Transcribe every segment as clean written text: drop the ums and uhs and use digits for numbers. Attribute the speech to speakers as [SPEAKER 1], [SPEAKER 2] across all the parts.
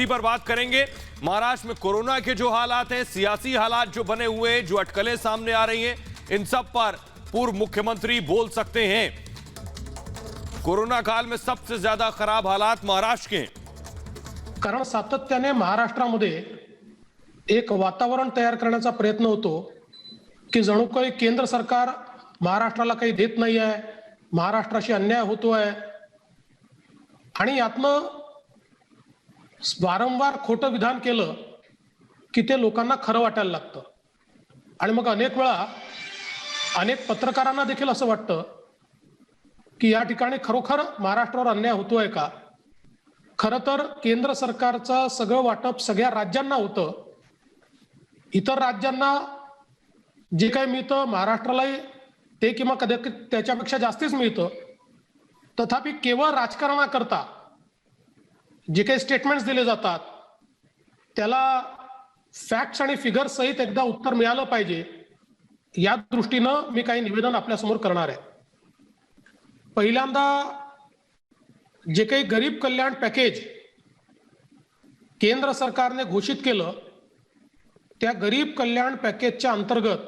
[SPEAKER 1] स्थिति पर बात करेंगे। महाराष्ट्र में कोरोना के जो हालात हैं, सियासी हालात जो बने हुए हैं, जो अटकलें सामने आ रही हैं, इन सब पर पूर्व मुख्यमंत्री बोल सकते हैं। कोरोना काल में सबसे ज्यादा खराब हालात महाराष्ट्र के,
[SPEAKER 2] कारण सातत्याने महाराष्ट्रामध्ये एक वातावरण तयार करण्याचा प्रयत्न होतो की जणू काही केंद्र सरकार महाराष्ट्राला काही देत नाही आहे, महाराष्ट्राशी अन्याय होतो आहे आणि यातनं वारंवार खोटं विधान केलं की ते लोकांना खरं वाटायला लागतं आणि मग अनेक वेळा अनेक पत्रकारांना देखील असं वाटतं की या ठिकाणी खरोखर महाराष्ट्रावर अन्याय होतोय का। खरं तर केंद्र सरकारचं सगळं वाटप सगळ्या राज्यांना होतं, इतर राज्यांना जे काही मिळतं महाराष्ट्रालाही ते किंवा कदाचित त्याच्यापेक्षा जास्तीच मिळतं। तथापि केवळ राजकारणाकरता जे काही स्टेटमेंट्स दिले जातात त्याला फॅक्ट्स आणि फिगर्स सहित एकदा उत्तर मिळालं पाहिजे, या दृष्टीनं मी काही निवेदन आपल्यासमोर करणार आहे। पहिल्यांदा जे काही गरीब कल्याण पॅकेज केंद्र सरकारने घोषित केलं, त्या गरीब कल्याण पॅकेजच्या अंतर्गत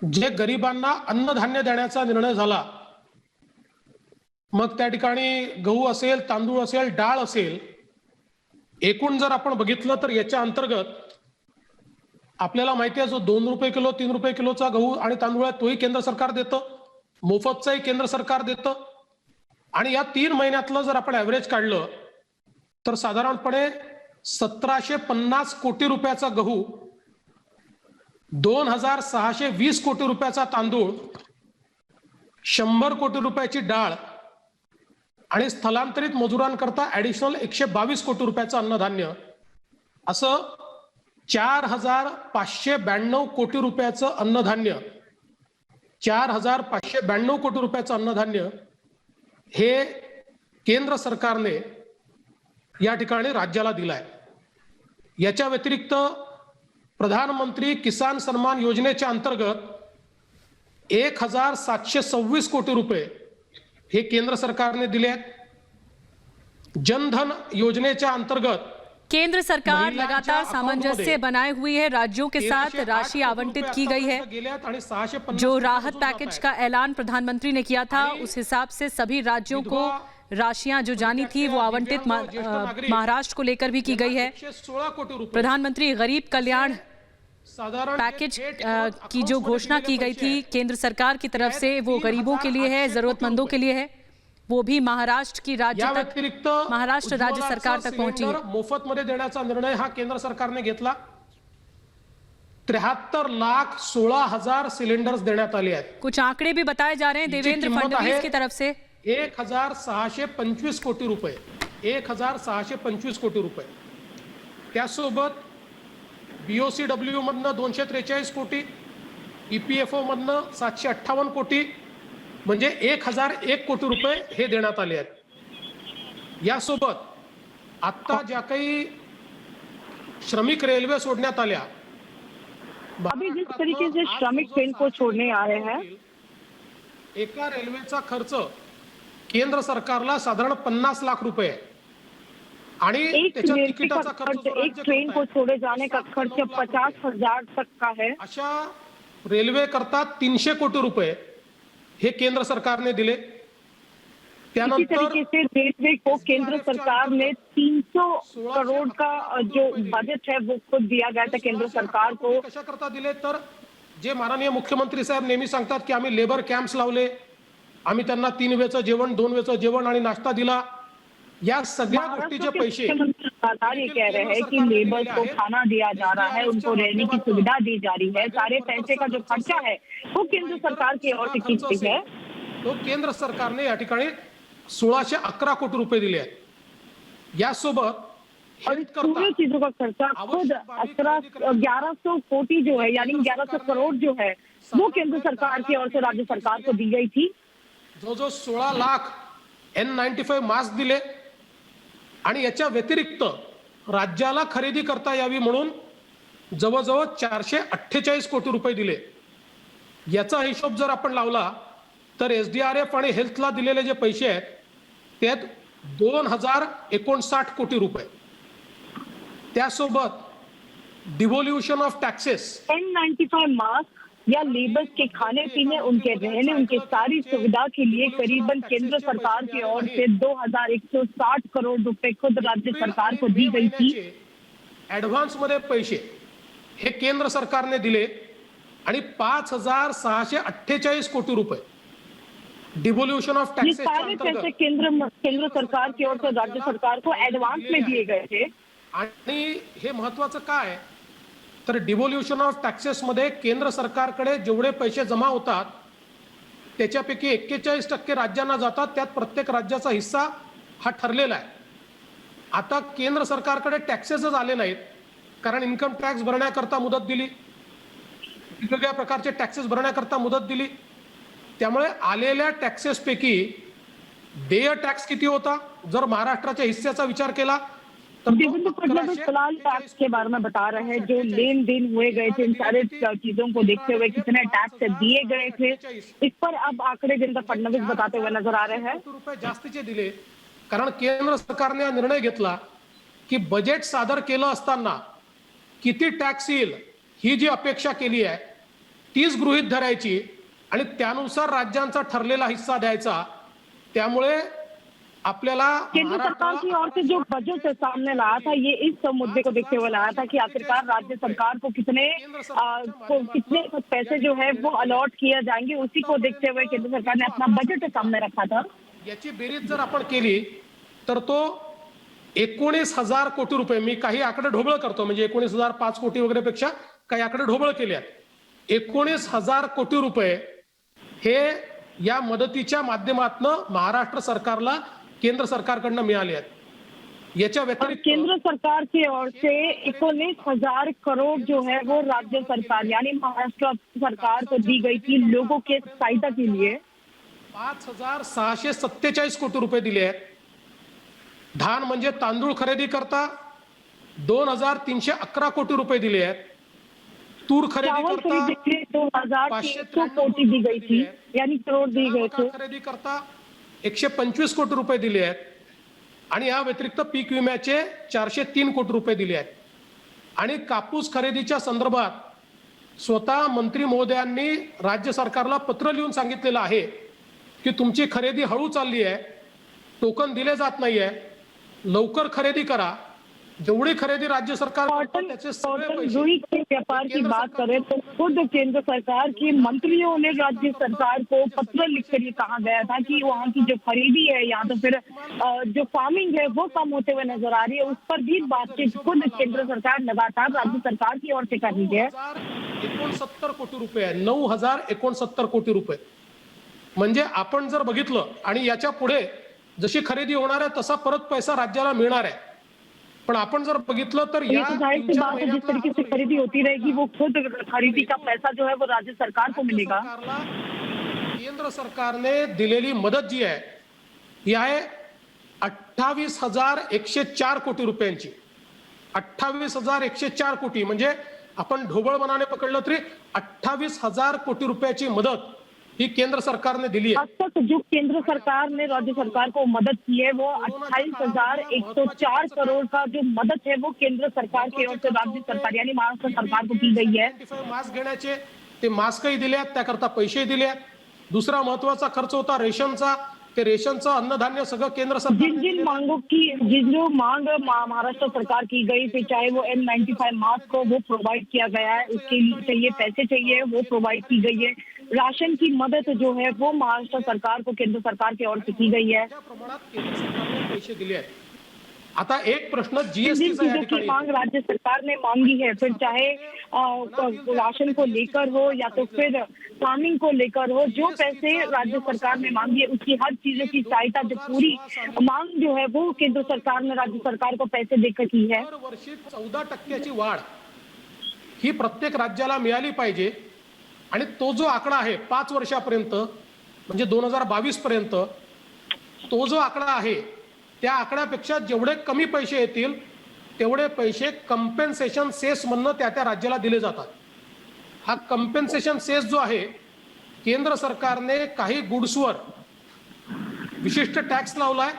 [SPEAKER 2] जे गरिबांना अन्नधान्य देण्याचा निर्णय झाला, मग त्या ठिकाणी गहू असेल, तांदूळ असेल, डाळ असेल, एकूण जर आपण बघितलं तर याच्या अंतर्गत आपल्याला माहिती आहे जो 2 रुपये किलो 3 रुपये किलोचा गहू आणि तांदूळ आहे तोही केंद्र सरकार देतं, मोफतचाही केंद्र सरकार देतं आणि या 3 महिन्यातलं जर आपण ॲव्हरेज काढलं तर साधारणपणे 1750 कोटी रुपयाचा गहू, 2620 कोटी रुपयाचा तांदूळ, 100 कोटी रुपयाची डाळ आणि स्थलांतरित मजुरांकरता ऍडिशनल 122 कोटी रुपयाचं अन्नधान्य, असं 4592 कोटी रुपयाचं अन्नधान्य, 4592 कोटी रुपयाचं अन्नधान्य हे केंद्र सरकारने या ठिकाणी राज्याला दिलाय। याच्या व्यतिरिक्त प्रधानमंत्री किसान सन्मान योजनेच्या अंतर्गत 1726 कोटी रुपये हे केंद्र सरकारने दिले आहेत। जनधन योजनेच्या अंतर्गत
[SPEAKER 3] केंद्र सरकार लगातार सामंजस्य बनाए हुई है, राज्यों के साथ राशि आवंटित की गई है। जो राहत पैकेज का ऐलान प्रधानमंत्री ने किया था उस हिसाब से सभी राज्यों को राशियां जो जानी थी वो आवंटित महाराष्ट्र को लेकर भी की गई है। प्रधानमंत्री गरीब कल्याण पैकेज की जो घोषणा की गई थी केंद्र सरकार की तरफ से, वो गरीबों के लिए है, जरूरतमंदों के लिए है, वो भी महाराष्ट्र की महाराष्ट्र राज्य सरकार तक पहुंची है।
[SPEAKER 2] मोफत मध्ये देण्याचा निर्णय हा केंद्र सरकारने घेतला। 73,16,000 सिलेंडर्स देण्यात आले आहेत।
[SPEAKER 3] कुछ आंकड़े भी बताए जा रहे हैं देवेंद्र फडणवीस की तरफ से।
[SPEAKER 2] 1625 कोटी रुपये, 1625 कोटी रुपये। त्यासोबत BOCW मधनं 243 कोटी, EPFO मधनं 758 कोटी, म्हणजे 1001 कोटी रुपये हे देण्यात आले आहेत। यासोबत आता ज्या काही श्रमिक रेल्वे सोडण्यात आल्या,
[SPEAKER 4] अभी जिस तरीके से श्रमिक ट्रेन को छोड़ने आ रहे हैं,
[SPEAKER 2] एका रेल्वेचा खर्च केंद्र सरकारला साधारण 50 लाख रुपये आहे आणि त्याच्या तिकिटाचा खर्च
[SPEAKER 4] एक ट्रेन को छोड़े जाने का खर्च 50,000 तक का है।
[SPEAKER 2] अशा रेल्वे करता 300 कोटी रुपये हे केंद्र सरकारने दिले।
[SPEAKER 4] इसी तरीके से रेलवे को केंद्र सरकार ने 300 करोड़ का जो बजट है वो खुद दिया गया था केंद्र सरकार को।
[SPEAKER 2] कशा करता दिले तर जे माननीय मुख्यमंत्री साहेब नेहमी सांगतात की आम्ही लेबर कॅम्प्स लावले, आम्ही त्यांना 3 वेळचं जेवण, 2 वेळचं जेवण आणि नाश्ता दिला, या सगळ्या गोष्टीचे पैसे
[SPEAKER 4] ये कह रहे हैं कि लेबर को खाना दिया जा रहा है, उनको रहने की सुविधा दी जा रही है, सारे पैसे का जो खर्चा है वो केंद्र सरकार की ओर से की गई है।
[SPEAKER 2] तो केंद्र सरकारने या ठिकाणी 1611 कोटी रुपये दिले आहेत। यासोबत
[SPEAKER 4] पूरी चीजों का खर्चा खुद 1100 कोटी जो है, यानी 1100 करोड़ जो है वो केंद्र सरकार की ओर से राज्य सरकार को दी गई थी।
[SPEAKER 2] जो 16 लाख N95 मास्क दिले आणि याच्या व्यतिरिक्त राज्याला खरेदी करता यावी म्हणून जवळजवळ 448 कोटी रुपये दिले। याचा हिशोब जर आपण लावला तर SDRF आणि हेल्थला दिलेले जे पैसे आहेत त्यात 2059 कोटी रुपये. त्यासोबत डिव्होल्यूशन ऑफ टॅक्सेस
[SPEAKER 4] N95 मास्क या लेबर्स के खाने पीने, उनके रहने, उनके सारी सुविधा के लिए करीबन केंद्र सरकार की ओर से 2160 करोड़ रुपए खुद राज्य सरकार को दी गई थी.
[SPEAKER 2] ऍडव्हान्स मध्ये पैसे हे केंद्र सरकारने दिले आणि 5648 कोटी रुपये डिव्होल्यूशन ऑफ
[SPEAKER 4] ये
[SPEAKER 2] टॅक्सेस
[SPEAKER 4] सारे पैसे केंद्र सरकार की ओर से राज्य सरकार को एडवांस में दिए गए थे.
[SPEAKER 2] आणि हे महत्वाचं काय आहे तर डिव्होल्यूशन ऑफ टॅक्सेस मध्ये केंद्र सरकारकडे जेवढे पैसे जमा होतात त्याच्यापैकी 41% राज्यांना जातात. त्यात प्रत्येक राज्याचा हिस्सा हा ठरलेला आहे. आता केंद्र सरकारकडे टॅक्सेसच आले नाहीत कारण इन्कम टॅक्स भरण्याकरता मुदत दिली, वेगवेगळ्या प्रकारचे टॅक्सेस भरण्याकरता मुदत दिली. त्यामुळे आलेल्या टॅक्सेस पैकी देय टॅक्स किती होता जर महाराष्ट्राच्या हिस्सेचा विचार केला तर
[SPEAKER 4] देवेंद्र फडणवीस फिलहाल टैक्स के बारे में बता रहे हैं. जो लेन देन हुए गए थे इन सारे चीजों को देखते हुए कितने टैक्स दिए गए थे, इस पर अब आंकड़े देवेंद्र फडणवीस बताते हुए नजर आ रहे हैं.
[SPEAKER 2] रुपये जास्तीचे दिले कारण केंद्र सरकारने हा निर्णय घेतला की बजेट सादर केलं असताना किती टॅक्स येईल ही जी अपेक्षा केली आहे तीच गृहीत धरायची आणि त्यानुसार राज्यांचा ठरलेला हिस्सा द्यायचा. त्यामुळे आपल्याला
[SPEAKER 4] केंद्र सरकार की ओर से जो बजट सामने लाया था ये इस मुद्दे को देखते हुए लाया था कि आखिरकार राज्य सरकार को कितने पैसे जो है वो अलॉट किए जाएंगे, उसी को देखते हुए केंद्र सरकार ने अपना बजट सामने रखा था.
[SPEAKER 2] याची बेरीज जर आपण केली तर तो 19,000 कोटी रुपये, मी काही आकडे ढोबळ करतो म्हणजे 19,005 कोटी वगैरे पेक्षा काही आकडे ढोबळ केले आहेत. 19,000 कोटी रुपये हे या मदतीच्या माध्यमातून महाराष्ट्र सरकारला केंद्र सरकारकडनं मिळाले आहेत. याच्या व्यतिरिक्त
[SPEAKER 4] केंद्र सरकार की ओर से 19,000 करोड़ जो है वो राज्य सरकार यानी महाराष्ट्र सरकार को दी गई थी लोगों के सहायता के लिए.
[SPEAKER 2] 5,647 कोटी रुपये दिले आहेत. धान म्हणजे तांदूळ खरेदी करता 2,311 कोटी रुपये दिले आहेत. तूर खरेदी करता
[SPEAKER 4] 2,300 कोटी दी गई थी यानी करोड़ दी गए थे.
[SPEAKER 2] खरेदी करता 125 कोटी रुपये दिले आहेत आणि या व्यतिरिक्त पीक विम्याचे 403 कोटी रुपये दिले आहेत. आणि कापूस खरेदीच्या संदर्भात स्वतः मंत्री महोदयांनी राज्य सरकारला पत्र लिहून सांगितलेलं आहे की तुमची खरेदी हळू चालली आहे, टोकन दिले जात नाहीये, लवकर खरेदी करा. जेवढी खरेदी राज्य सरकार त्याचे सगळे पैसे
[SPEAKER 4] रुई के व्यापार की बात करें तो खुद केंद्र सरकार के मंत्रियों ने राज्य सरकार को पत्र लिखकर ये कहा गया था कि वहाँ की जो खरीदी है या तो फिर जो फार्मिंग है वो कम होते हुए नजर आ रही है. उस पर भी बातचीत खुद केंद्र सरकार लगातार राज्य सरकार की ओर से कर रही है.
[SPEAKER 2] 69 कोटी रुपये आहे. 9,069 कोटी रुपये म्हणजे आपण जर बघितलं आणि याच्या पुढे जशी खरेदी होणार आहे तसा परत पैसा राज्याला मिळणार आहे. पण आपण जर बघितलं तर
[SPEAKER 4] ये तो जाहिर सी बात है जिस तरीके से खरीदी होती रहेगी वो खुद खरीदी का पैसा जो है वो राज्य सरकार को मिलेगा.
[SPEAKER 2] केंद्र सरकारने दिलेली मदत जी आहे ही आहे 28,104 कोटी रुपयांची. 28,104 कोटी म्हणजे आपण ढोबळ मनाने पकडलं तरी 28,000 कोटी रुपयाची मदत ही केंद्र सरकारने दिली आहे.
[SPEAKER 4] अब तक जो केंद्र सरकार ने राज्य सरकार को मदद की है वो 28,104 करोड़ का जो मदद है वो केंद्र सरकार की ओर से राज्य सरकार यानी महाराष्ट्र सरकार को की गई है.
[SPEAKER 2] मास्क घेण्याचे ते मास्कही दिले आहेत, त्याकरता पैसेही दिले आहेत. दुसरा महत्वाचा खर्च होता रेशनचा. ते रेशनचं अन्नधान्य सगळं केंद्र सरकार
[SPEAKER 4] जिन जो मांग महाराष्ट्र सरकार की गई थी चाहे वो N95 मास्क को वो प्रोवाइड किया गया है, उसके लिए चाहिए पैसे चाहिए वो प्रोवाइड की गई है. राशन की मदद जो है वो महाराष्ट्र सरकार को केंद्र सरकार की ओर से की गई है.
[SPEAKER 2] प्रमाणात केंद्र सरकारने पैसे दिले आहेत. आता एक प्रश्न
[SPEAKER 4] जिन चीजों की मांग राज्य सरकार ने मांगी है फिर चाहे राशन को लेकर हो या तो फिर फार्मिंग को लेकर हो, जो पैसे राज्य सरकार ने मांगी है उसकी हर चीजों की सहायता जो पूरी मांग जो है वो केंद्र सरकार ने राज्य सरकार को पैसे देकर की है.
[SPEAKER 2] वर्षी 14% वाढ ही प्रत्येक राज्याला मिळाली पाहिजे आणि तो जो आकडा आहे 5 वर्षापर्यंत म्हणजे 2022 पर्यंत तो जो आकडा आहे त्या आकड्यापेक्षा जेवढे कमी पैसे येतील तेवढे पैसे कंपेन्सेशन सेस म्हणून त्या राज्याला दिले जातात. हा कंपेन्सेशन सेस जो आहे केंद्र सरकारने काही गुड्सवर विशिष्ट टॅक्स लावलाय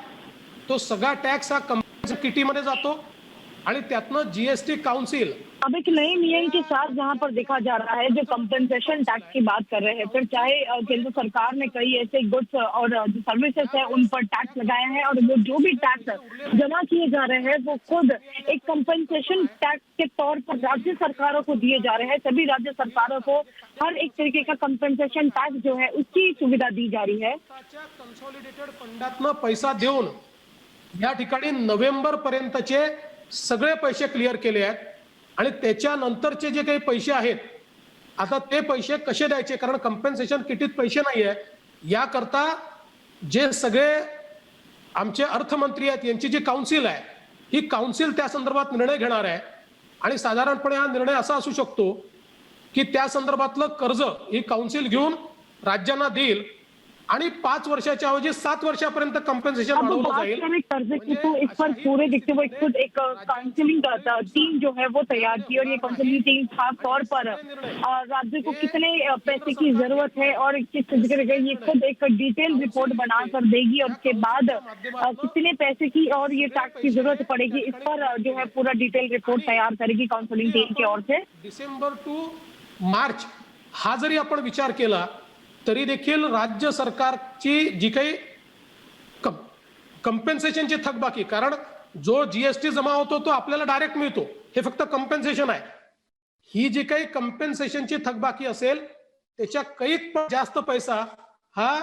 [SPEAKER 2] तो सगळा टॅक्स हा किटीमध्ये जातो आणि त्यातनं जीएसटी काउंसिल
[SPEAKER 4] अब एक नए नियम के साथ जहां पर देखा जा रहा है, जो कंपनसेशन टैक्स की बात कर रहे हैं, फिर चाहे केंद्र सरकार ने कई ऐसे गुड्स और जो सर्विसेज है उन पर टैक्स लगाया है और वो जो भी टैक्स जमा किए जा रहे हैं वो खुद एक कंपनसेशन टैक्स के तौर पर राज्य सरकारों को दिए जा रहे हैं। सभी राज्य सरकारों को हर एक तरीके का कंपनसेशन टैक्स जो है उसकी सुविधा दी जा रही है।
[SPEAKER 2] कन्सॉलिडेटेड फंडातनं पैसा देऊन या ठिकाणी नोव्हेंबर पर्यंतचे सगळे पैसे क्लिअर केले आहेत आणि त्याच्यानंतरचे जे काही पैसे आहेत आता ते पैसे कसे द्यायचे, कारण कंपेन्सेशन किटीत पैसे नाहीये, याकरता जे सगळे आमचे अर्थमंत्री आहेत यांची जी काउन्सिल आहे ही काउन्सिल त्या संदर्भात निर्णय घेणार आहे आणि साधारणपणे हा निर्णय असा असू शकतो की त्या संदर्भातलं कर्ज ही काउन्सिल घेऊन राज्यांना देईल आणि 5 वर्षाच्या ऐवजी 7 वर्षापर्यंत कंपेन्सेशन
[SPEAKER 4] अब
[SPEAKER 2] वाढवलं
[SPEAKER 4] बात
[SPEAKER 2] जाईल।
[SPEAKER 4] करें कर्ज की तो इस पर पूरे देखते हुए खुद एक काउंसलिंग टीम जो है वो तैयार की और ये काउंसलिंग टीम खास तौर पर राज्य को कितने पैसे की जरूरत है और किस तरीके ये खुद एक डिटेल रिपोर्ट बनाकर देगी और उसके बाद कितने पैसे की और ये टैक्स की जरूरत पड़ेगी इस पर जो है पूरा डिटेल रिपोर्ट तैयार करेगी काउंसलिंग टीम की ओर से।
[SPEAKER 2] डिसेंबर टू मार्च हा जरी आपण विचार केला तरी देखील राज्य सरकारची जी काही कंपेन्सेशनची थकबाकी, कारण जो जीएसटी जमा होतो तो आपल्याला डायरेक्ट मिळतो, हे फक्त कंपेन्सेशन आहे, ही जी काही कंपेन्सेशनची थकबाकी असेल त्याच्या कैक जास्त पैसा हा